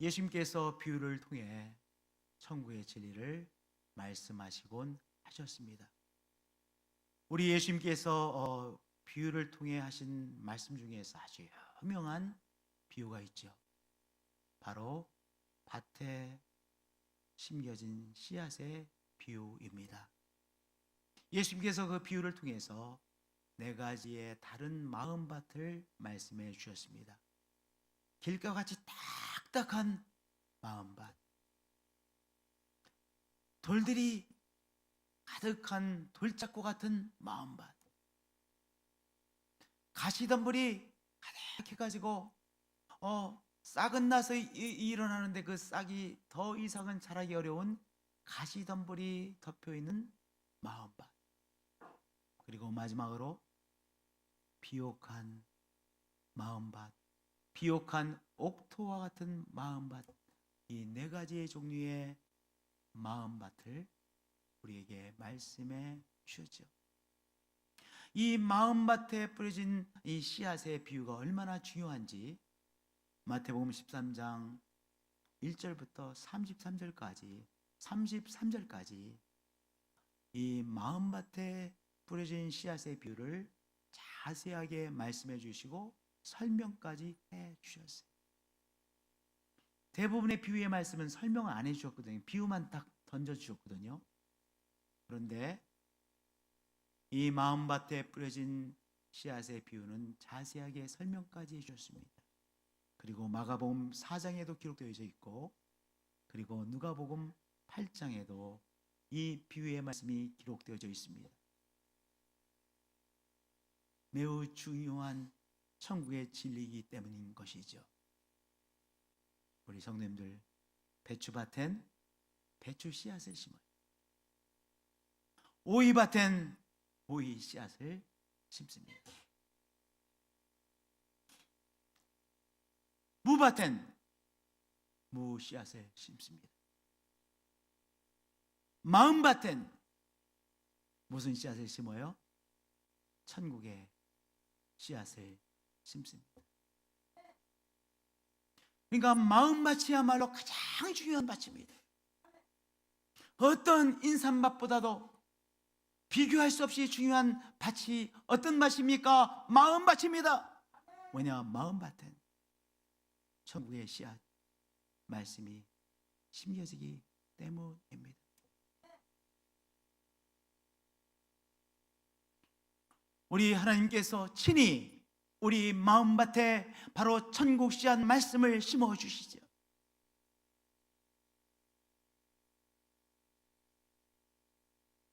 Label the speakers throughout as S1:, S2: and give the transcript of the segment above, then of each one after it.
S1: 예수님께서 비유를 통해 천국의 진리를 말씀하시곤 하셨습니다. 우리 예수님께서 비유를 통해 하신 말씀 중에서 아주 유명한 비유가 있죠. 바로 밭에 심겨진 씨앗의 비유입니다. 예수님께서 그 비유를 통해서 네 가지의 다른 마음밭을 말씀해 주셨습니다. 길과 같이 딱딱한 마음밭, 돌들이 가득한 돌짝고 같은 마음밭, 가시덤불이 가득해가지고 싹은 나서 일어나는데 그 싹이 더 이상은 자라기 어려운 가시덤불이 덮여있는 마음밭, 그리고 마지막으로 비옥한 마음밭, 비옥한 옥토와 같은 마음밭, 이 네 가지의 종류의 마음밭을 우리에게 말씀해 주셨죠. 이 마음밭에 뿌려진 이 씨앗의 비유가 얼마나 중요한지 마태복음 13장 1절부터 33절까지 이 마음밭에 뿌려진 씨앗의 비유를 자세하게 말씀해 주시고 설명까지 해 주셨어요. 대부분의 비유의 말씀은 설명을 안 해 주셨거든요. 비유만 딱 던져 주셨거든요. 그런데 이 마음밭에 뿌려진 씨앗의 비유는 자세하게 설명까지 해 주셨습니다. 그리고 마가복음 4장에도 기록되어 있고, 그리고 누가복음 8장에도 이 비유의 말씀이 기록되어져 있습니다. 매우 중요한 천국의 진리이기 때문인 것이죠. 우리 성도님들, 배추밭엔 배추 씨앗을 심어요. 오이밭엔 오이 씨앗을 심습니다. 무밭엔 무 씨앗을 심습니다. 마음밭엔 무슨 씨앗을 심어요? 천국의 씨앗을 심습니다. 그러니까 마음밭이야말로 가장 중요한 밭입니다. 어떤 인삼밭보다도 비교할 수 없이 중요한 밭이 어떤 밭입니까? 마음밭입니다. 뭐냐? 마음밭엔 천국의 씨앗 말씀이 심겨지기 때문입니다. 우리 하나님께서 친히 우리 마음밭에 바로 천국 씨앗 말씀을 심어 주시죠.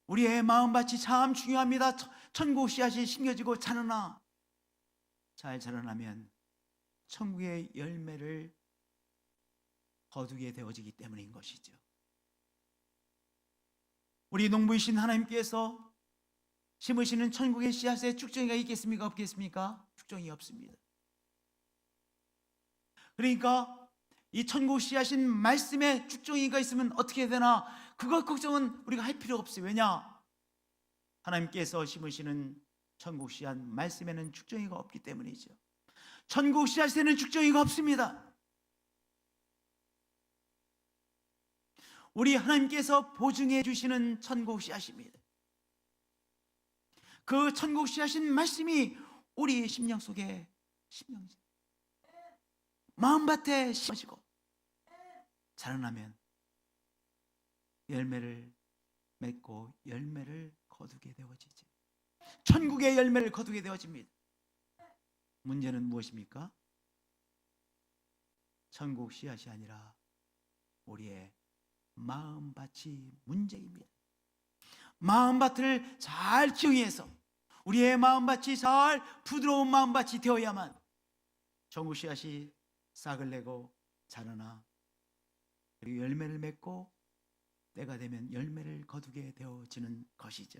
S1: 우리의 마음밭이 참 중요합니다. 천국 씨앗이 심겨지고 자라나, 잘 자라나면 천국의 열매를 거두게 되어지기 때문인 것이죠. 우리 농부이신 하나님께서 심으시는 천국의 씨앗에 쭉정이가 있겠습니까? 없겠습니까? 쭉정이 없습니다. 그러니까 이 천국 씨앗인 말씀에 쭉정이가 있으면 어떻게 되나, 그것 걱정은 우리가 할 필요 없어요. 왜냐? 하나님께서 심으시는 천국 씨앗 말씀에는 쭉정이가 없기 때문이죠. 천국 씨앗에는 쭉정이가 없습니다. 우리 하나님께서 보증해 주시는 천국 씨앗입니다. 그 천국 씨앗인 말씀이 우리 심령 속에 마음밭에 심어지고 자라나면 열매를 맺고 열매를 거두게 되어지죠. 천국의 열매를 거두게 되어집니다. 문제는 무엇입니까? 천국 씨앗이 아니라 우리의 마음밭이 문제입니다. 마음밭을 잘 정의해서 우리의 마음밭이 잘 부드러운 마음밭이 되어야만 천국 씨앗이 싹을 내고 자라나, 그리고 열매를 맺고 때가 되면 열매를 거두게 되어지는 것이죠.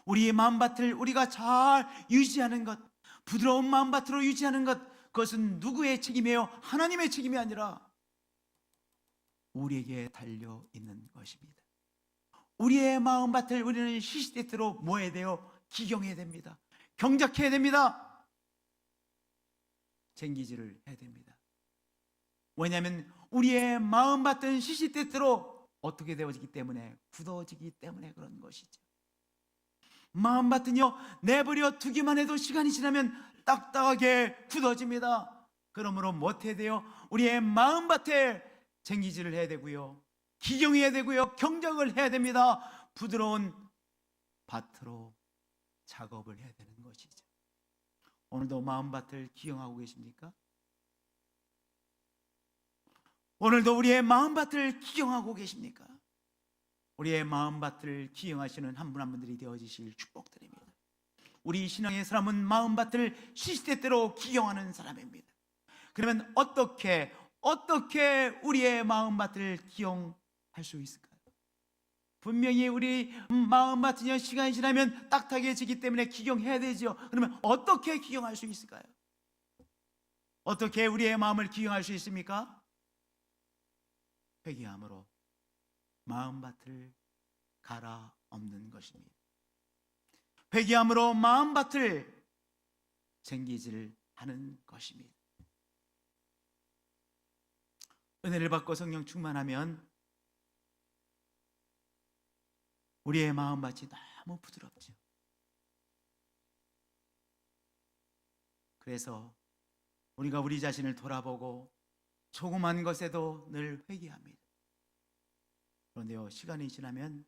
S1: 우리의 마음밭을 우리가 잘 유지하는 것, 부드러운 마음밭으로 유지하는 것, 그것은 누구의 책임이에요? 하나님의 책임이 아니라 우리에게 달려 있는 것입니다. 우리의 마음밭을 우리는 시시때때로 뭐 해야 돼요? 기경해야 됩니다. 경작해야 됩니다. 쟁기질을 해야 됩니다. 왜냐하면 우리의 마음밭은 시시때때로 어떻게 되어지기 때문에, 굳어지기 때문에 그런 것이죠. 마음밭은요, 내버려 두기만 해도 시간이 지나면 딱딱하게 굳어집니다. 그러므로 못해야 돼요? 우리의 마음밭에 쟁기질을 해야 되고요, 기경해야 되고요, 경작을 해야 됩니다. 부드러운 밭으로 작업을 해야 되는 것이죠. 오늘도 마음밭을 기경하고 계십니까? 오늘도 우리의 마음밭을 기경하고 계십니까? 우리의 마음밭을 기경하시는 한 분 한 분들이 되어지실 축복드립니다. 우리 신앙의 사람은 마음밭을 시시때때로 기경하는 사람입니다. 그러면 어떻게 우리의 마음밭을 기경할 수 있을까요? 분명히 우리 마음밭은요, 시간이 지나면 딱딱해지기 때문에 기경해야 되죠. 그러면 어떻게 기경할 수 있을까요? 어떻게 우리의 마음을 기경할 수 있습니까? 회개함으로 마음밭을 갈아엎는 것입니다. 회개함으로 마음밭을 쟁기질하는 것입니다. 은혜를 받고 성령 충만하면 우리의 마음밭이 너무 부드럽죠. 그래서 우리가 우리 자신을 돌아보고 조그만 것에도 늘 회개합니다. 그런데요, 시간이 지나면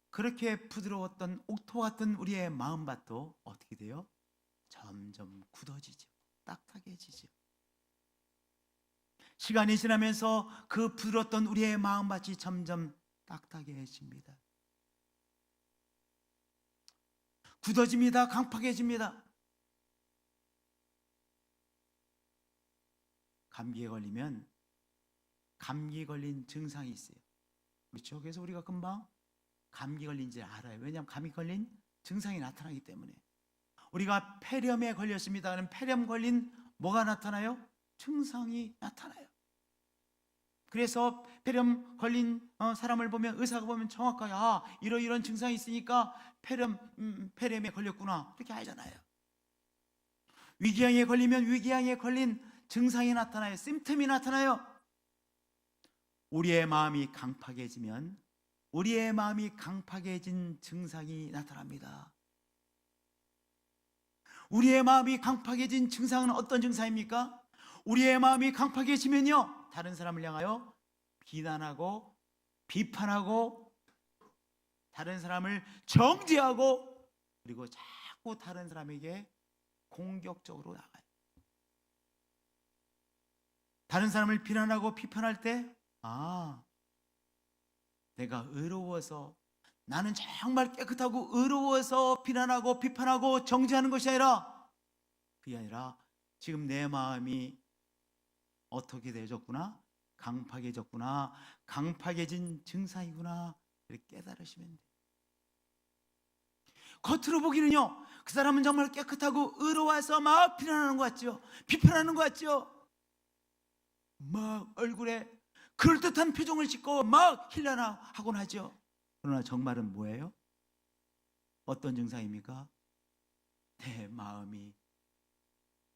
S1: 그렇게 부드러웠던 옥토 같은 우리의 마음밭도 어떻게 돼요? 점점 굳어지죠. 딱딱해지죠. 시간이 지나면서 그 부드러웠던 우리의 마음밭이 점점 딱딱해집니다. 굳어집니다. 강팍해집니다. 감기에 걸리면 감기 걸린 증상이 있어요. 그렇죠? 그래서 우리가 금방 감기 걸린지 알아요. 왜냐하면 감기 걸린 증상이 나타나기 때문에. 우리가 폐렴에 걸렸습니다. 그럼 폐렴 걸린 뭐가 나타나요? 증상이 나타나요. 그래서 폐렴 걸린 사람을 보면, 의사가 보면 정확하게 이런 증상이 있으니까 폐렴에 걸렸구나, 그렇게 알잖아요. 위궤양에 걸리면 위궤양에 걸린 증상이 나타나요. 심텀이 나타나요. 우리의 마음이 강팍해지면 우리의 마음이 강팍해진 증상이 나타납니다. 우리의 마음이 강팍해진 증상은 어떤 증상입니까? 우리의 마음이 강팍해지면요, 다른 사람을 향하여 비난하고 비판하고 다른 사람을 정죄하고, 그리고 자꾸 다른 사람에게 공격적으로 나가요. 다른 사람을 비난하고 비판할 때, 내가 의로워서, 나는 정말 깨끗하고 의로워서 비난하고 비판하고 정죄하는 것이 아니라, 그게 아니라 지금 내 마음이 어떻게 되어졌구나, 강팍해졌구나, 강팍해진 증상이구나, 이렇게 깨달으시면 돼요. 겉으로 보기는요, 그 사람은 정말 깨끗하고 의로워서 막 비난하는 것 같죠, 비판하는 것 같죠. 막 얼굴에 그럴듯한 표정을 짓고 막 힐라나 하곤 하죠. 그러나 정말은 뭐예요? 어떤 증상입니까? 내 마음이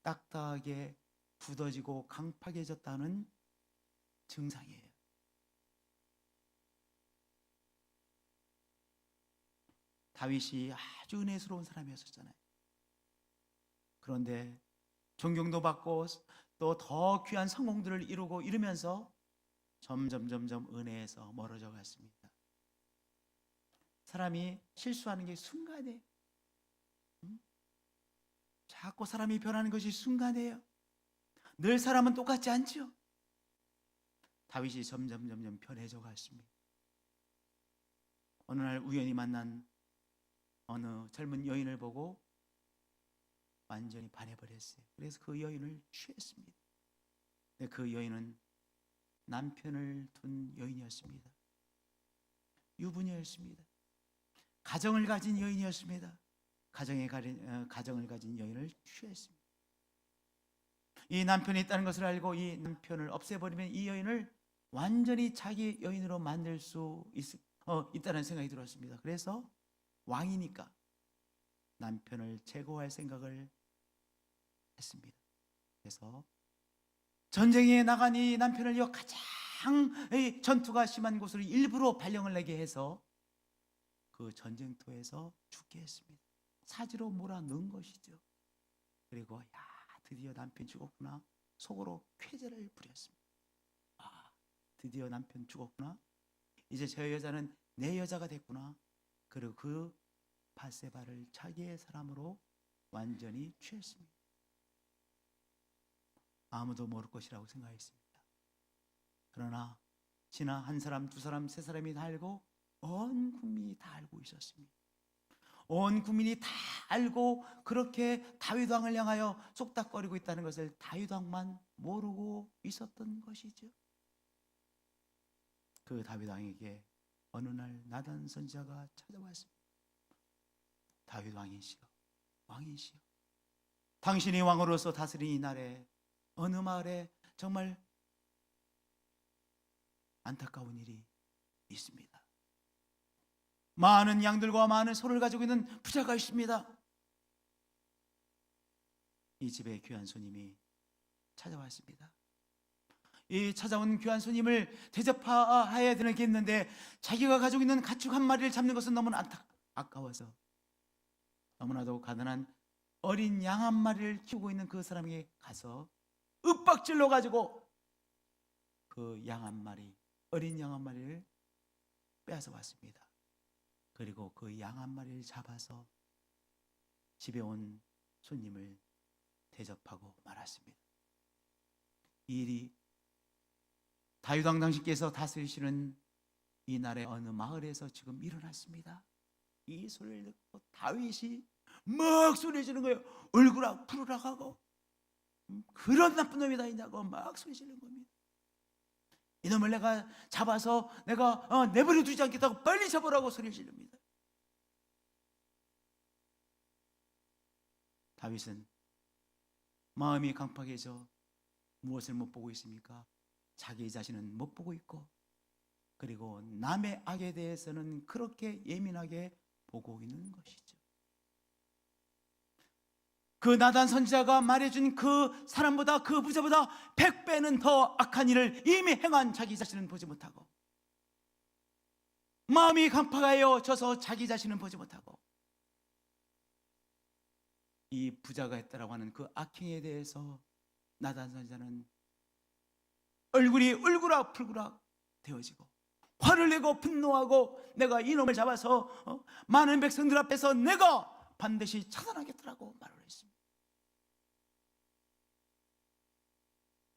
S1: 딱딱하게 굳어지고 강팍해졌다는 증상이에요. 다윗이 아주 은혜스러운 사람이었었잖아요. 그런데 존경도 받고 또 더 귀한 성공들을 이루고 이러면서 점점 은혜에서 멀어져 갔습니다. 사람이 실수하는 게 순간이에요. 자꾸 사람이 변하는 것이 순간이에요. 늘 사람은 똑같지 않죠. 다윗이 점점 변해져 갔습니다. 어느 날 우연히 만난 어느 젊은 여인을 보고 완전히 반해버렸어요. 그래서 그 여인을 취했습니다. 근데 그 여인은 남편을 둔 여인이었습니다. 유부녀였습니다. 가정을 가진 여인이었습니다. 가정을 가진 여인을 취했습니다. 이 남편이 있다는 것을 알고 이 남편을 없애버리면 이 여인을 완전히 자기 여인으로 만들 수 있다는 생각이 들었습니다. 그래서 왕이니까 남편을 제거할 생각을 했습니다. 그래서 전쟁에 나간 이 남편을요, 가장 이 전투가 심한 곳으로 일부러 발령을 내게 해서 그 전쟁터에서 죽게 했습니다. 사지로 몰아넣은 것이죠. 그리고 드디어 남편 죽었구나, 속으로 쾌재를 부렸습니다. 드디어 남편 죽었구나, 이제 저 여자는 내 여자가 됐구나. 그리고 그 바세바를 자기의 사람으로 완전히 취했습니다. 아무도 모를 것이라고 생각했습니다. 그러나 지나 한 사람, 두 사람, 세 사람이 다 알고 온 국민이 다 알고 있었습니다. 온 국민이 다 알고 그렇게 다윗 왕을 향하여 쏙닥거리고 있다는 것을 다윗 왕만 모르고 있었던 것이죠. 그 다윗 왕에게 어느 날 나단 선지자가 찾아왔습니다. 다윗 왕이시여, 왕이시여, 당신이 왕으로서 다스린 이 날에 어느 마을에 정말 안타까운 일이 있습니다. 많은 양들과 많은 소를 가지고 있는 부자가 있습니다. 이 집에 귀한 손님이 찾아왔습니다. 이 찾아온 귀한 손님을 대접해야 되겠는데 자기가 가지고 있는 가축 한 마리를 잡는 것은 너무 아까워서 너무나도 가난한 어린 양 한 마리를 키우고 있는 그 사람에게 가서 윽박질러 가지고 그 양 한 마리, 어린 양 한 마리를 빼앗아 왔습니다. 그리고 그 양 한 마리를 잡아서 집에 온 손님을 대접하고 말았습니다. 이 일이 다윗 왕 당신께서 다스리시는 이 날의 어느 마을에서 지금 일어났습니다. 이 소리를 듣고 다윗이 막 소리 지르는 거예요. 울그락 푸르락 하고, 그런 나쁜 놈이 다 있냐고 막 소리 지르는 겁니다. 이놈을 내가 잡아서 내가 내버려 두지 않겠다고 빨리 잡으라고 소리를 지릅니다. 다윗은 마음이 강팍해져 무엇을 못 보고 있습니까? 자기 자신은 못 보고 있고, 그리고 남의 악에 대해서는 그렇게 예민하게 보고 있는 것이죠. 그 나단 선지자가 말해준 그 사람보다, 그 부자보다 100배는 더 악한 일을 이미 행한 자기 자신은 보지 못하고, 마음이 강팍하여져서 자기 자신은 보지 못하고, 이 부자가 했다라고 하는 그 악행에 대해서 나단 선지자는 얼굴이 울그락 풀그락 되어지고 화를 내고 분노하고, 내가 이놈을 잡아서 많은 백성들 앞에서 내가 반드시 처단하겠다라고 말을 했습니다.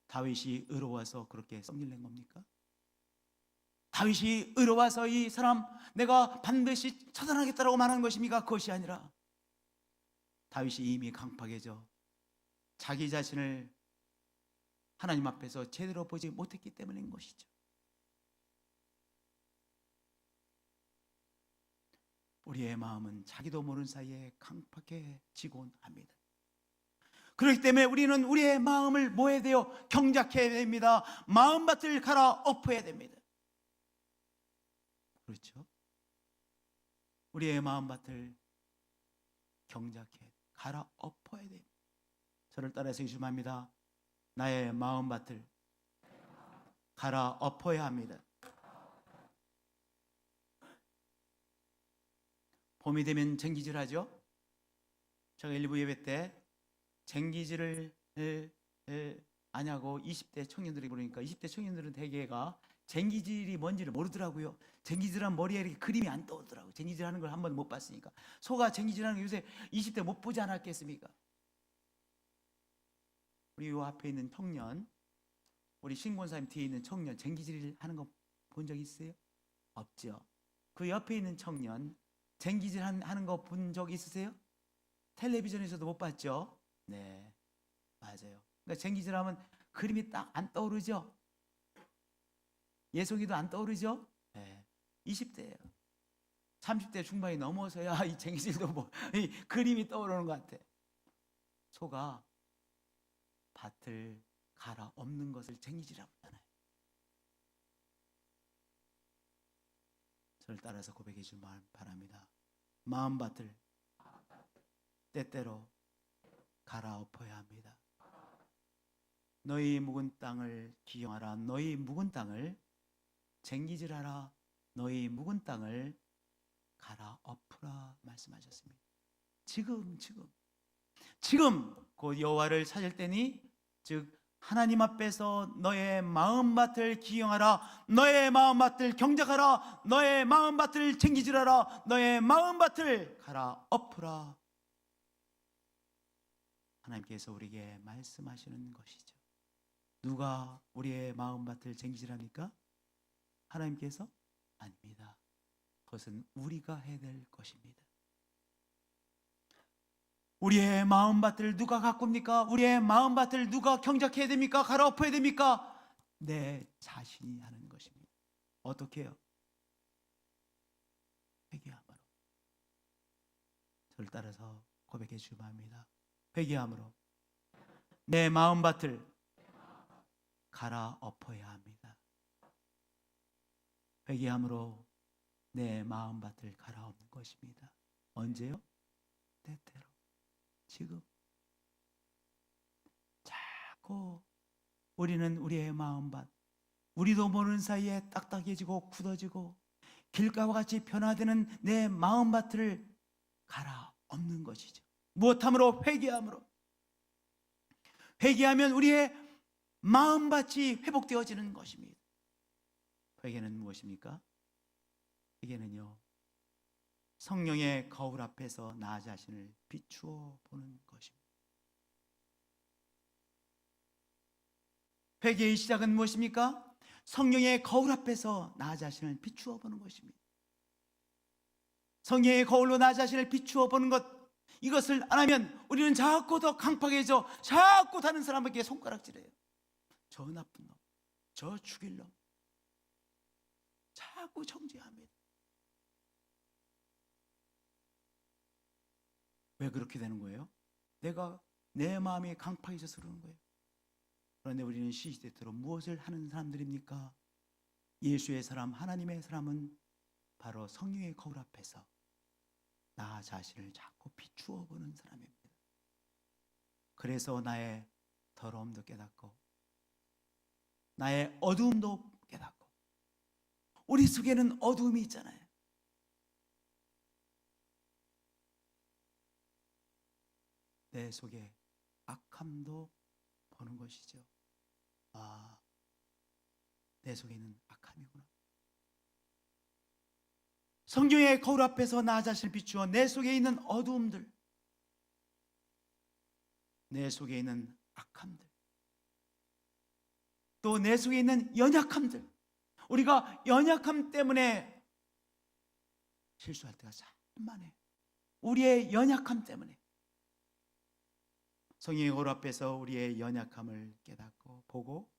S1: 다윗이 의로워서 그렇게 성질 낸 겁니까? 다윗이 의로워서 이 사람 내가 반드시 처단하겠다라고 말하는 것입니까? 그것이 아니라 다윗이 이미 강팍해져 자기 자신을 하나님 앞에서 제대로 보지 못했기 때문인 것이죠. 우리의 마음은 자기도 모르는 사이에 강팍해지곤 합니다. 그렇기 때문에 우리는 우리의 마음을 뭐 해야 돼요? 경작해야 됩니다. 마음밭을 갈아 엎어야 됩니다. 그렇죠? 우리의 마음밭을 경작해 갈아 엎어야 됩니다. 저를 따라서 유심합니다. 나의 마음밭을 갈아 엎어야 합니다. 봄이 되면 쟁기질 하죠. 제가 1부 예배 때 쟁기질을 안 하고 20대 청년들이 그러니까 20대 청년들은 대개가 쟁기질이 뭔지를 모르더라고요. 쟁기질하면 머리에 이렇게 그림이 안 떠오르더라고요. 쟁기질 하는 걸 한 번 못 봤으니까. 소가 쟁기질 하는 거 요새 20대 못 보지 않았겠습니까? 우리 요 앞에 있는 청년, 우리 신권사님 뒤에 있는 청년 쟁기질 하는 거 본 적 있어요? 없죠. 그 옆에 있는 청년 쟁기질 하는 거 본 적 있으세요? 텔레비전에서도 못 봤죠? 네, 맞아요. 그러니까 쟁기질 하면 그림이 딱 안 떠오르죠? 예송이도 안 떠오르죠? 네, 20대예요. 30대 중반이 넘어서야 이 쟁기질도 뭐 이 그림이 떠오르는 것 같아. 소가 밭을 갈아 엎는 것을 쟁기질이라고 하잖아요. 저를 따라서 고백해 주길 바랍니다. 마음밭을 때때로 갈아 엎어야 합니다. 너희 묵은 땅을 기경하라. 너희 묵은 땅을 쟁기질하라. 너희 묵은 땅을 갈아엎으라 말씀하셨습니다. 지금 곧 여호와를 찾을 때니 즉 하나님 앞에서 너의 마음밭을 기경하라. 너의 마음밭을 경작하라. 너의 마음밭을 쟁기질하라. 너의 마음밭을 갈아엎으라. 하나님께서 우리에게 말씀하시는 것이죠. 누가 우리의 마음밭을 쟁기질합니까? 하나님께서? 아닙니다. 그것은 우리가 해야 될 것입니다. 우리의 마음밭을 누가 가꿉니까? 우리의 마음밭을 누가 경작해야 됩니까? 갈아엎어야 됩니까? 내 자신이 하는 것입니다. 어떻게 해요? 회개함으로. 저를 따라서 고백해 주시기 바랍니다. 회개함으로 내 마음밭을 갈아엎어야 합니다. 회개함으로 내 마음밭을 갈아엎는 것입니다. 언제요? 때때로. 지금. 자꾸 우리는 우리의 마음밭, 우리도 모르는 사이에 딱딱해지고 굳어지고 길가와 같이 변화되는 내 마음밭을 갈아엎는 것이죠. 무엇함으로? 회개함으로. 회개하면 우리의 마음밭이 회복되어지는 것입니다. 회개는 무엇입니까? 회개는요, 성령의 거울 앞에서 나 자신을 비추어 보는 것입니다. 회개의 시작은 무엇입니까? 성령의 거울 앞에서 나 자신을 비추어 보는 것입니다. 성령의 거울로 나 자신을 비추어 보는 것, 이것을 안 하면 우리는 자꾸 더 강팍해져 자꾸 다른 사람에게 손가락질해요. 저 나쁜 놈, 저 죽일 놈, 자꾸 정죄합니다. 왜 그렇게 되는 거예요? 내 마음이 강팍해져서 그러는 거예요. 그런데 우리는 시시때때로 무엇을 하는 사람들입니까? 예수의 사람, 하나님의 사람은 바로 성령의 거울 앞에서 나 자신을 자꾸 비추어 보는 사람입니다. 그래서 나의 더러움도 깨닫고 나의 어두움도 깨닫고, 우리 속에는 어두움이 있잖아요. 내 속에 악함도 보는 것이죠. 아, 내 속에 있는 악함이구나. 성경의 거울 앞에서 나 자신을 비추어 내 속에 있는 어두움들, 내 속에 있는 악함들, 또 내 속에 있는 연약함들, 우리가 연약함 때문에 실수할 때가 참 많아요. 우리의 연약함 때문에. 성령의 거울 앞에서 우리의 연약함을 깨닫고 보고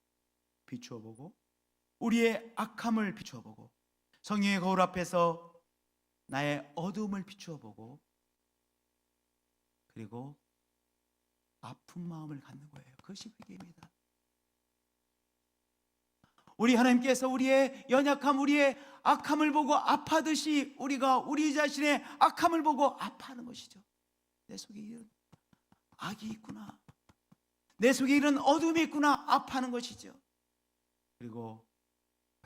S1: 비추어 보고, 우리의 악함을 비추어 보고, 성령의 거울 앞에서 나의 어두움을 비추어 보고, 그리고 아픈 마음을 갖는 거예요. 그것이 회개입니다. 우리 하나님께서 우리의 연약함, 우리의 악함을 보고 아파하듯이 우리가 우리 자신의 악함을 보고 아파하는 것이죠. 내 속에 이런 악이 있구나, 내 속에 이런 어둠이 있구나, 아파하는 것이죠. 그리고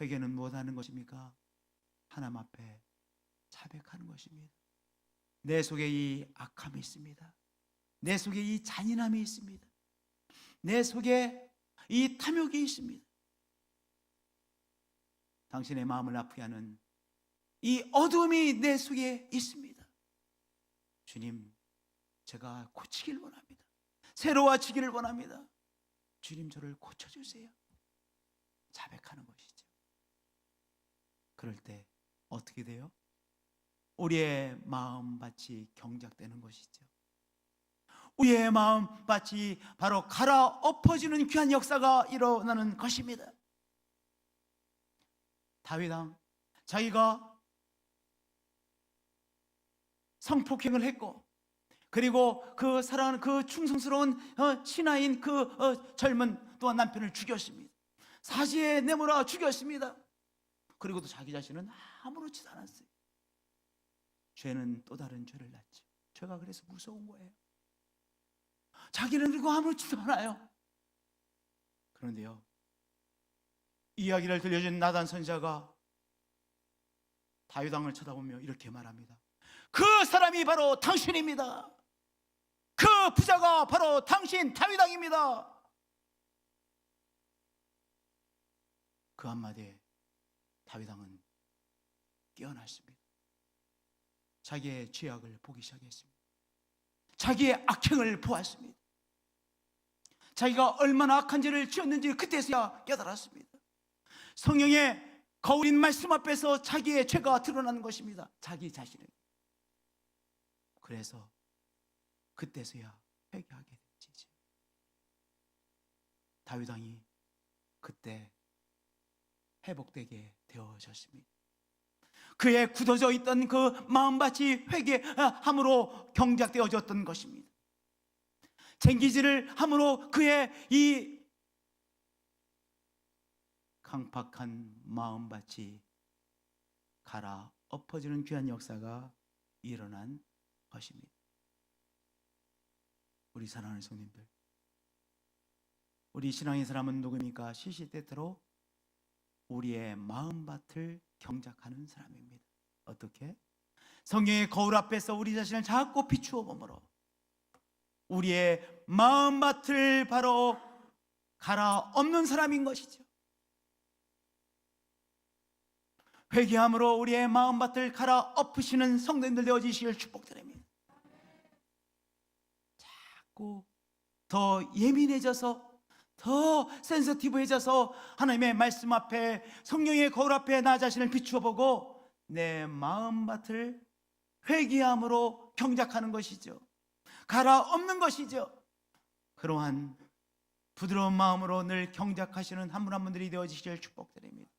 S1: 회개는 무엇하는 것입니까? 하나님 앞에 자백하는 것입니다. 내 속에 이 악함이 있습니다. 내 속에 이 잔인함이 있습니다. 내 속에 이 탐욕이 있습니다. 당신의 마음을 아프게 하는 이 어둠이 내 속에 있습니다. 주님, 제가 고치길 원합니다. 새로워지기를 원합니다. 주님, 저를 고쳐주세요. 자백하는 것이죠. 그럴 때 어떻게 돼요? 우리의 마음밭이 경작되는 것이죠. 우리의 마음밭이 바로 갈아엎어지는 귀한 역사가 일어나는 것입니다. 다윗 왕, 자기가 성폭행을 했고, 그리고 그 사랑하는 그 충성스러운 신하인 그 젊은 또한 남편을 죽였습니다. 사지에 내몰아 죽였습니다. 그리고도 자기 자신은 아무렇지도 않았어요. 죄는 또 다른 죄를 낳죠. 죄가 그래서 무서운 거예요. 자기는 그리고 아무렇지도 않아요. 그런데요, 이야기를 들려준 나단 선지자가 다윗 왕을 쳐다보며 이렇게 말합니다. 그 사람이 바로 당신입니다. 그 부자가 바로 당신 다윗 왕입니다. 그 한마디에 다윗 왕은 깨어났습니다. 자기의 죄악을 보기 시작했습니다. 자기의 악행을 보았습니다. 자기가 얼마나 악한 죄를 지었는지 그때서야 깨달았습니다. 성령의 거울인 말씀 앞에서 자기의 죄가 드러나는 것입니다. 자기 자신을. 그래서 그때서야 회개하게 되지요. 다윗 왕이 그때 회복되게 되어졌습니다. 그의 굳어져 있던 그 마음밭이 회개함으로 경작되어졌던 것입니다. 쟁기질을 함으로 그의 이 강팍한 마음밭이 갈아 엎어지는 귀한 역사가 일어난 것입니다. 우리 사랑하는 성님들, 우리 신앙의 사람은 누구입니까? 시시때때로 우리의 마음밭을 경작하는 사람입니다. 어떻게? 성령의 거울 앞에서 우리 자신을 자꾸 비추어 보므로 우리의 마음밭을 바로 갈아엎는 사람인 것이죠. 회개함으로 우리의 마음밭을 갈아엎으시는 성도님들 되어지시길 축복드립니다. 자꾸 더 예민해져서, 더 센서티브해져서 하나님의 말씀 앞에, 성령의 거울 앞에 나 자신을 비추어 보고 내 마음밭을 회개함으로 경작하는 것이죠. 갈아엎는 것이죠. 그러한 부드러운 마음으로 늘 경작하시는 한 분 한 분들이 되어지시길 축복드립니다.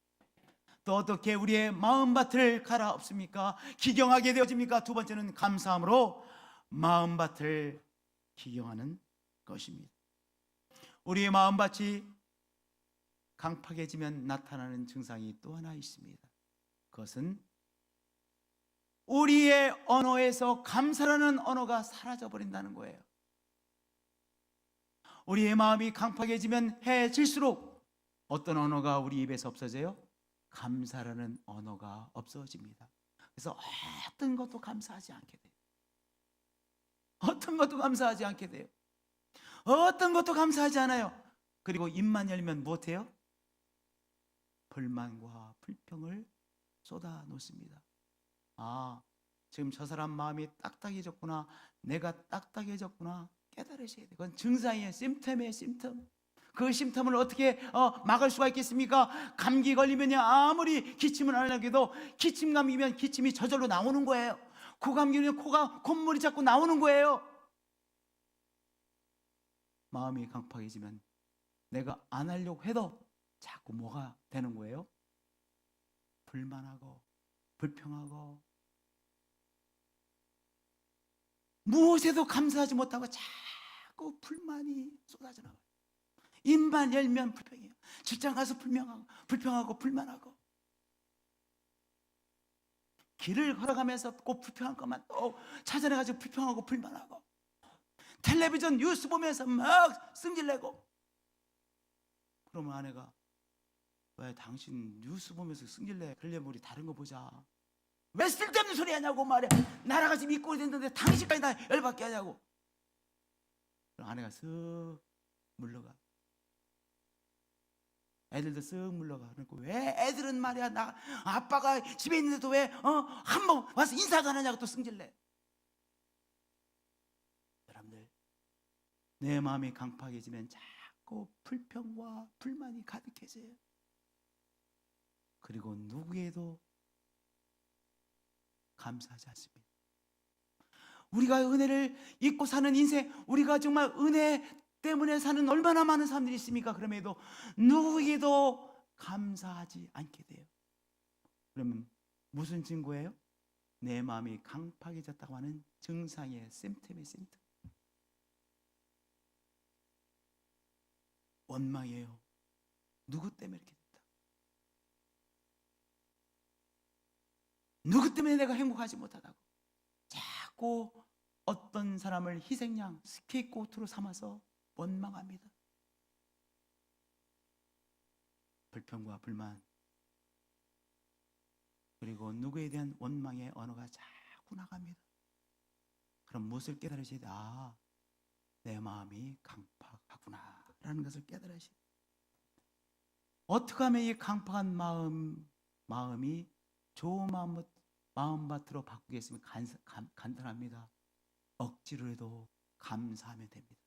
S1: 또 어떻게 우리의 마음밭을 갈아엎습니까? 기경하게 되어집니까? 두 번째는 감사함으로 마음밭을 기경하는 것입니다. 우리의 마음밭이 강팍해지면 나타나는 증상이 또 하나 있습니다. 그것은 우리의 언어에서 감사라는 언어가 사라져버린다는 거예요. 우리의 마음이 강팍해지면 해질수록 어떤 언어가 우리 입에서 없어져요? 감사라는 언어가 없어집니다. 그래서 어떤 것도 감사하지 않게 돼요. 어떤 것도 감사하지 않게 돼요. 어떤 것도 감사하지 않아요. 그리고 입만 열면 무엇해요? 불만과 불평을 쏟아 놓습니다. 아, 지금 저 사람 마음이 딱딱해졌구나, 내가 딱딱해졌구나 깨달으셔야 돼요. 그건 증상이에요. 심텀이에요. 심텀. 그 심텀을 어떻게 막을 수가 있겠습니까? 감기 걸리면 아무리 기침을 안 하게도 기침감이면 기침이 저절로 나오는 거예요. 코감기면 코가 콧물이 자꾸 나오는 거예요. 마음이 강팍해지면 내가 안 하려고 해도 자꾸 뭐가 되는 거예요? 불만하고 불평하고 무엇에도 감사하지 못하고 자꾸 불만이 쏟아져 나와요. 입만 열면 불평해요. 직장 가서 불평하고 불만하고, 길을 걸어가면서 꼭 불평한 것만 또 찾아내가지고 불평하고 불만하고, 텔레비전 뉴스 보면서 막 승질내고. 그러면 아내가, 왜 당신 뉴스 보면서 승질내? 그러려면 우리 다른 거 보자. 왜 쓸데없는 소리 하냐고 말해. 나라가 지금 이 꼴이 됐는데 당신까지 나 열받게 하냐고. 그럼 아내가 쓱 물러가. 애들도 쓱 물러가. 그러니까 왜 애들은 말이야, 나 아빠가 집에 있는데도 왜 한 번 와서 인사도 안 하냐고 또 승질내. 여러분들, 내 마음이 강팍해지면 자꾸 불평과 불만이 가득해져요. 그리고 누구에도 감사하지 않습니다. 우리가 은혜를 잊고 사는 인생, 우리가 정말 은혜 때문에 사는 얼마나 많은 사람들이 있습니까? 그럼에도 누구에게도 감사하지 않게 돼요. 그러면 무슨 증거예요? 내 마음이 강팍해졌다고 하는 증상의 심텀의 심텀. 원망이에요. 누구 때문에 이렇게 됐다. 누구 때문에 내가 행복하지 못하다고. 자꾸 어떤 사람을 희생양, 스케이크호트로 삼아서 원망합니다. 불평과 불만, 그리고 누구에 대한 원망의 언어가 자꾸 나갑니다. 그럼 무엇을 깨달으셔야 돼? 아, 내 마음이 강팍하구나 라는 것을 깨달으셔야 돼. 어떻게 하면 이 강팍한 마음이 좋은 마음밭으로 바꾸겠습니까? 간단합니다. 억지로 해도 감사하면 됩니다.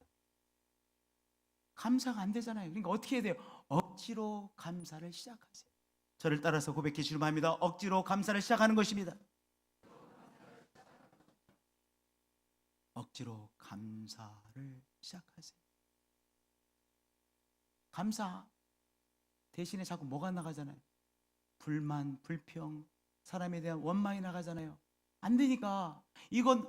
S1: 감사가 안 되잖아요. 그러니까 어떻게 해야 돼요? 억지로 감사를 시작하세요. 저를 따라서 고백해 주시기 바랍니다. 억지로 감사를 시작하는 것입니다. 억지로 감사를 시작하세요. 감사 대신에 자꾸 뭐가 나가잖아요. 불만, 불평, 사람에 대한 원망이 나가잖아요. 안 되니까. 이건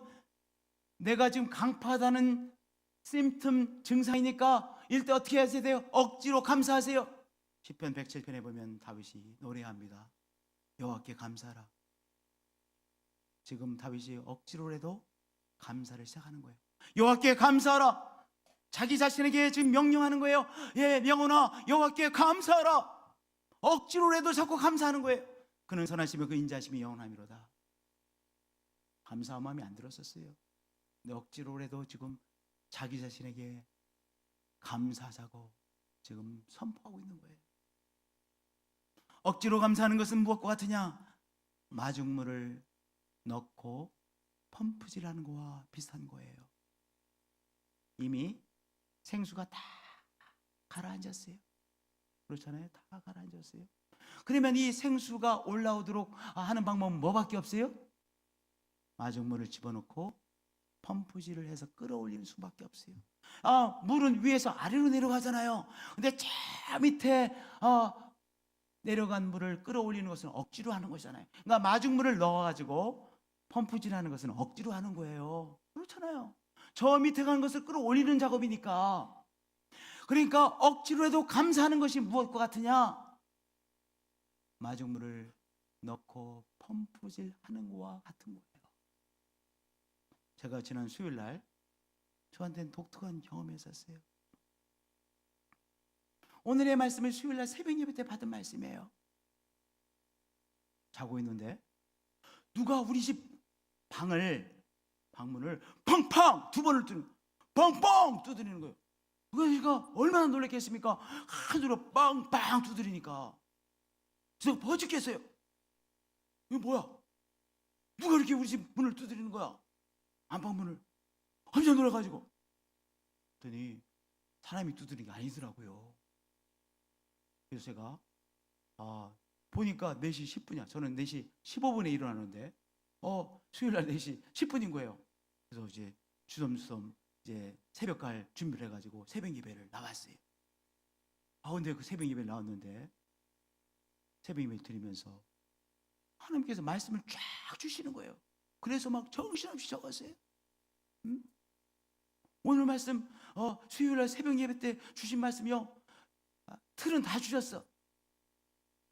S1: 내가 지금 강팍하다는 심틈 증상이니까 이럴 때 어떻게 하셔야 돼요? 억지로 감사하세요. 시편 107편에 보면 다윗이 노래합니다. 여호와께 감사하라. 지금 다윗이 억지로라도 감사를 시작하는 거예요. 여호와께 감사하라. 자기 자신에게 지금 명령하는 거예요. 예, 영혼아 여호와께 감사하라. 억지로라도 자꾸 감사하는 거예요. 그는 선하시며 그 인자하심이 영원하미로다. 감사한 마음이 안 들었었어요. 근데 억지로라도 지금 자기 자신에게 감사하자고 지금 선포하고 있는 거예요. 억지로 감사하는 것은 무엇과 같으냐? 마중물을 넣고 펌프질하는 거와 비슷한 거예요. 이미 생수가 다 가라앉았어요. 그렇잖아요. 다 가라앉았어요. 그러면 이 생수가 올라오도록 하는 방법은 뭐밖에 없어요? 마중물을 집어넣고 펌프질을 해서 끌어올리는 수밖에 없어요. 물은 위에서 아래로 내려가잖아요. 근데 저 밑에 내려간 물을 끌어올리는 것은 억지로 하는 것이잖아요. 그러니까 마중물을 넣어가지고 펌프질하는 것은 억지로 하는 거예요. 그렇잖아요. 저 밑에 간 것을 끌어올리는 작업이니까. 그러니까 억지로 해도 감사하는 것이 무엇과 같으냐? 마중물을 넣고 펌프질하는 것과 같은 거예요. 제가 지난 수요일 날 저한테는 독특한 경험이 있었어요. 오늘의 말씀은 수요일 날 새벽 예배 때 받은 말씀이에요. 자고 있는데 누가 우리 집 방문을 팡팡 두 번을 뻥뻥 두드리는 거예요. 그러니까 얼마나 놀랐겠습니까? 한 소리로 빵빵 두드리니까 제가 뭐 죽겠어요. 이거 뭐야? 누가 이렇게 우리 집 문을 두드리는 거야? 안방문을. 깜짝 놀라가지고 그랬더니 사람이 두드리는 게 아니더라고요. 그래서 제가 보니까 4시 10분이야. 저는 4시 15분에 일어나는데 수요일날 4시 10분인 거예요. 그래서 이제 주섬주섬 이제 새벽 갈 준비를 해가지고 새벽 예배를 나왔어요. 근데 그 새벽 예배를 나왔는데 새벽 예배 드리면서 하나님께서 말씀을 쫙 주시는 거예요. 그래서 막 정신없이 적었어요. 오늘 말씀 수요일날 새벽 예배 때 주신 말씀이요. 틀은 다 주셨어.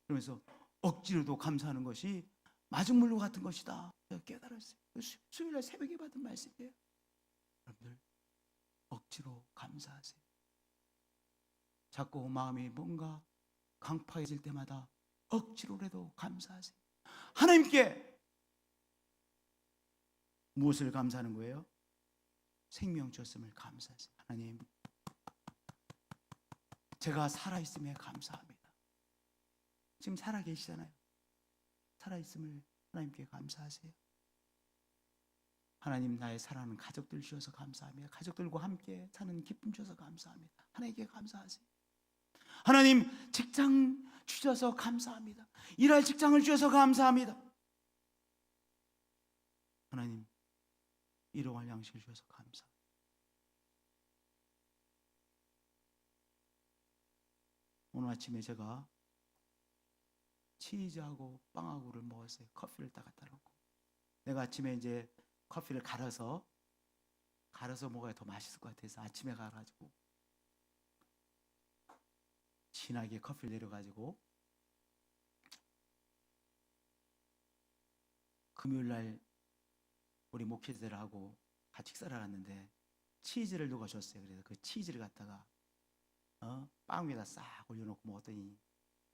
S1: 그러면서 억지로도 감사하는 것이 마중물로 같은 것이다. 제가 깨달았어요. 수요일날 새벽에 받은 말씀이에요. 여러분들 억지로 감사하세요. 자꾸 마음이 뭔가 강팍해질 때마다 억지로라도 감사하세요. 하나님께 무엇을 감사하는 거예요? 생명 주셨음을 감사하세요. 하나님, 제가 살아있음에 감사합니다. 지금 살아계시잖아요. 살아있음을 하나님께 감사하세요. 하나님, 나의 사랑하는 가족들 주셔서 감사합니다. 가족들과 함께 사는 기쁨 주셔서 감사합니다. 하나님께 감사하세요. 하나님, 직장 주셔서 감사합니다. 일할 직장을 주셔서 감사합니다. 하나님, 일용할 양식을 주셔서 감사합니다. 오늘 아침에 제가 치즈하고 빵하고를 먹었어요. 커피를 딱 갖다 놓고. 내가 아침에 이제 커피를 갈아서 먹어야 더 맛있을 것 같아서 아침에 가가지고 진하게 커피를 내려가지고 금요일날 우리 목회자들하고 같이 식사를 하는데 치즈를 누가 줬어요. 그래서 그 치즈를 갖다가 빵 위에다 싹 올려놓고 먹었더니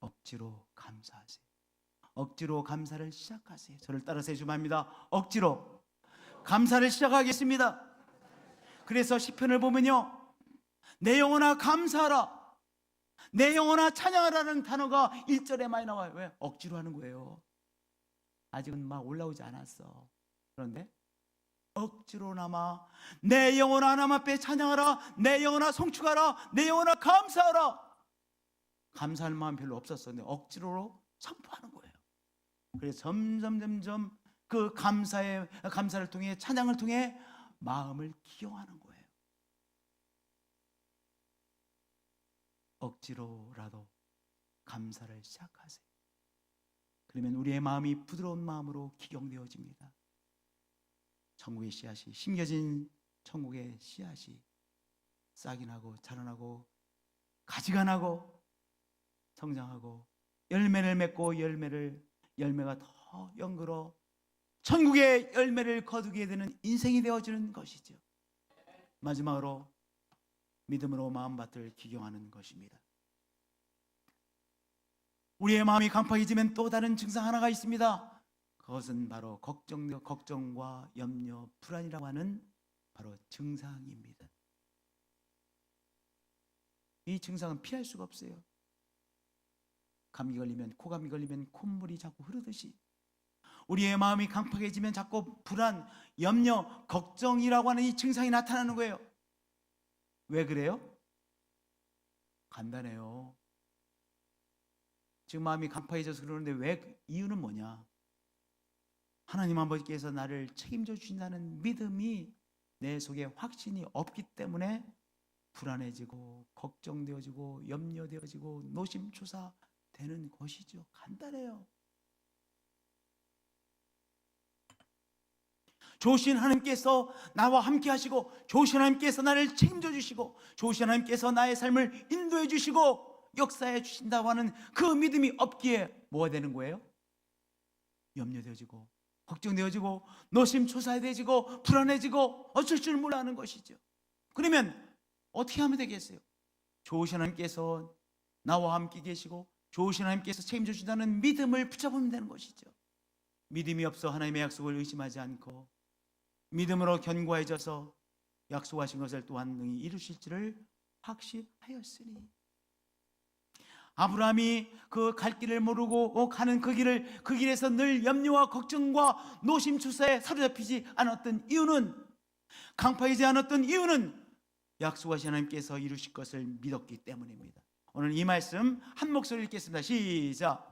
S1: 억지로 감사하세요. 억지로 감사를 시작하세요. 저를 따라서 해주십니다. 억지로 감사를 시작하겠습니다. 그래서 시편을 보면요, 내 영혼아 감사하라, 내 영혼아 찬양하라는 단어가 1절에 많이 나와요. 왜? 억지로 하는 거예요. 아직은 막 올라오지 않았어. 그런데 억지로나마 내 영혼아 하나님 앞에 찬양하라, 내 영혼아 송축하라, 내 영혼아 감사하라. 감사할 마음 별로 없었었는데 억지로 선포하는 거예요. 그래서 점점 그 감사를 통해, 찬양을 통해 마음을 기용하는 거예요. 억지로라도 감사를 시작하세요. 그러면 우리의 마음이 부드러운 마음으로 기경되어집니다. 천국의 씨앗이, 심겨진 천국의 씨앗이 싹이 나고 자라나고 가지가 나고 성장하고 열매를 맺고 열매가 더 연글어 천국의 열매를 거두게 되는 인생이 되어지는 것이죠. 마지막으로 믿음으로 마음밭을 기경하는 것입니다. 우리의 마음이 강팍해지면 또 다른 증상 하나가 있습니다. 그것은 바로 걱정과 염려, 불안이라고 하는 바로 증상입니다. 이 증상은 피할 수가 없어요. 코감기 걸리면 콧물이 자꾸 흐르듯이 우리의 마음이 강팍해지면 자꾸 불안, 염려, 걱정이라고 하는 이 증상이 나타나는 거예요. 왜 그래요? 간단해요. 지금 마음이 강팍해져서 그러는데 왜? 이유는 뭐냐? 하나님 아버지께서 나를 책임져 주신다는 믿음이 내 속에 확신이 없기 때문에 불안해지고 걱정되어지고 염려되어지고 노심초사되는 것이죠. 간단해요. 좋으신 하나님께서 나와 함께 하시고, 좋으신 하나님께서 나를 책임져 주시고, 좋으신 하나님께서 나의 삶을 인도해 주시고 역사해 주신다고 하는 그 믿음이 없기에 뭐가 되는 거예요? 염려되어지고 걱정되어지고 노심초사해지고 불안해지고 어쩔 줄 몰라 하는 것이죠. 그러면 어떻게 하면 되겠어요? 좋으신 하나님께서 나와 함께 계시고 좋으신 하나님께서 책임져 주신다는 믿음을 붙잡으면 되는 것이죠. 믿음이 없어 하나님의 약속을 의심하지 않고 믿음으로 견고해져서 약속하신 것을 또한 능히 이루실지를 확신하였으니, 아브라함이 그 갈 길을 모르고 가는 그 길에서 늘 염려와 걱정과 노심초사에 사로잡히지 않았던 이유는, 강팍이지 않았던 이유는 약속하신 하나님께서 이루실 것을 믿었기 때문입니다. 오늘 이 말씀 한 목소리 읽겠습니다. 시작.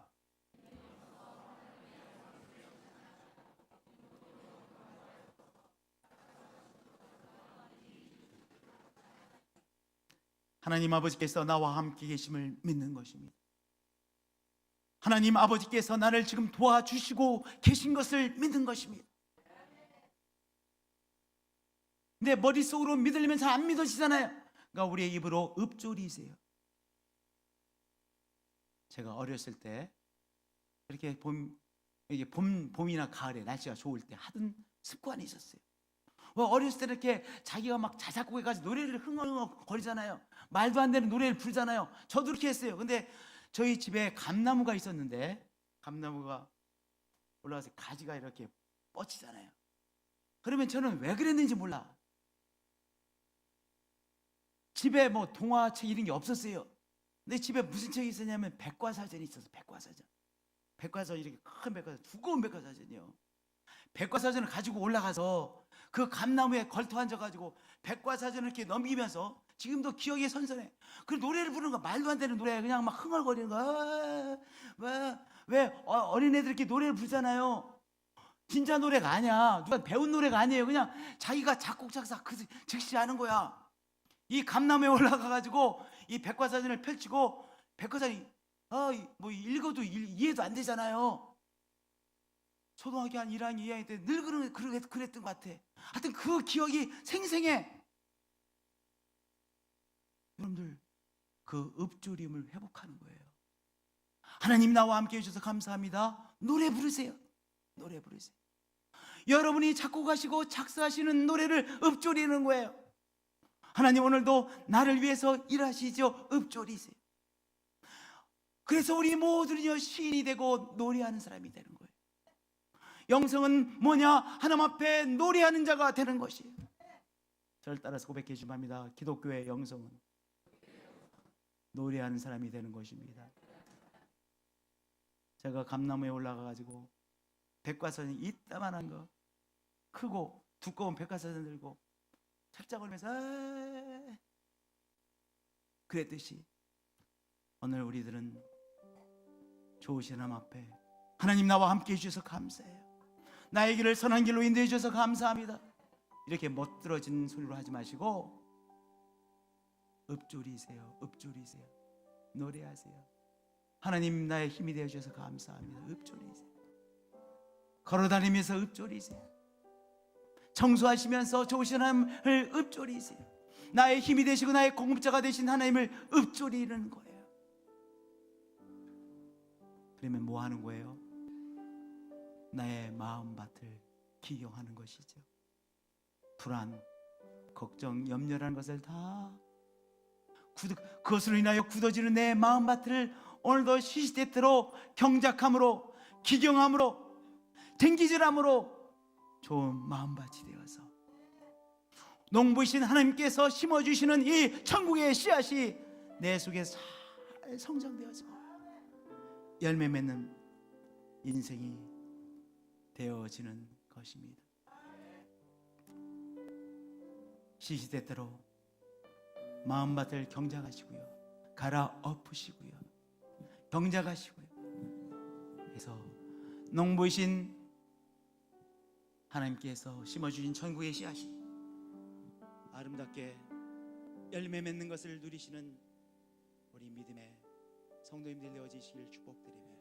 S1: 하나님 아버지께서 나와 함께 계심을 믿는 것입니다. 하나님 아버지께서 나를 지금 도와주시고 계신 것을 믿는 것입니다. 근데 머릿속으로 믿으려면 잘 안 믿어지잖아요. 그러니까 우리의 입으로 읊조리세요. 제가 어렸을 때 이렇게 봄이나 가을에 날씨가 좋을 때 하던 습관이 있었어요. 어렸을 때 이렇게 자기가 막 자작곡해가지고 노래를 흥얼흥얼 거리잖아요. 말도 안 되는 노래를 부르잖아요. 저도 그렇게 했어요. 근데 저희 집에 감나무가 있었는데, 감나무가 올라가서 가지가 이렇게 뻗치잖아요. 그러면 저는 왜 그랬는지 몰라. 집에 뭐 동화책 이런 게 없었어요. 근데 집에 무슨 책이 있었냐면 백과사전이 있었어요. 백과사전, 이렇게 큰 백과사전, 두꺼운 백과사전이요. 백과사전을 가지고 올라가서 그 감나무에 걸터 앉아가지고 백과사전을 이렇게 넘기면서, 지금도 기억이 선선해. 그 노래를 부르는 거, 말도 안 되는 노래, 그냥 막 흥얼거리는 거. 왜 어린애들 이렇게 노래를 부르잖아요. 진짜 노래가 아니야. 누가 배운 노래가 아니에요. 그냥 자기가 작곡 작사 즉시 하는 거야. 이 감나무에 올라가가지고 이 백과사전을 펼치고, 백과사전이 뭐 읽어도 이해도 안 되잖아요. 초등학교 한 1학년, 2학년 때 늘 그랬던 것 같아. 하여튼 그 기억이 생생해. 여러분들, 그 읊조림을 회복하는 거예요. 하나님 나와 함께 해주셔서 감사합니다. 노래 부르세요. 노래 부르세요. 여러분이 작곡하시고 작사하시는 노래를 읊조리는 거예요. 하나님 오늘도 나를 위해서 일하시죠. 읊조리세요. 그래서 우리 모두는요 시인이 되고 노래하는 사람이 되는 거예요. 영성은 뭐냐? 하나님 앞에 노래하는 자가 되는 것이에요. 저를 따라서 고백해 주시면 합니다. 기독교의 영성은 노래하는 사람이 되는 것입니다. 제가 감나무에 올라가가지고 백과사전 이따만한 거 크고 두꺼운 백과사전 들고 책장을 메서 그랬듯이 오늘 우리들은 좋으신 하나님 앞에 하나님 나와 함께 해주셔서 감사해요. 나의 길을 선한 길로 인도해 주셔서 감사합니다. 이렇게 멋들어진 소리로 하지 마시고 읊조리세요. 읊조리세요. 노래하세요. 하나님 나의 힘이 되어 주셔서 감사합니다. 읊조리세요. 걸어다니면서 읊조리세요. 청소하시면서 좋으신 하나님을 읊조리세요. 나의 힘이 되시고 나의 공급자가 되신 하나님을 읊조리는 거예요. 그러면 뭐 하는 거예요? 나의 마음밭을 기경하는 것이죠. 불안, 걱정, 염려라는 것을 다 그것으로 인하여 굳어지는 내 마음밭을 오늘도 시시때때로 경작함으로 기경함으로 쟁기질함으로 좋은 마음밭이 되어서 농부이신 하나님께서 심어주시는 이 천국의 씨앗이 내 속에 잘 성장되어서 열매 맺는 인생이 되어지는 것입니다. 시시때때로 마음밭을 경작하시고요, 갈아엎으시고요, 경작하시고요. 그래서 농부이신 하나님께서 심어주신 천국의 씨앗이 아름답게 열매 맺는 것을 누리시는 우리 믿음의 성도님들 되어지시길 축복드리며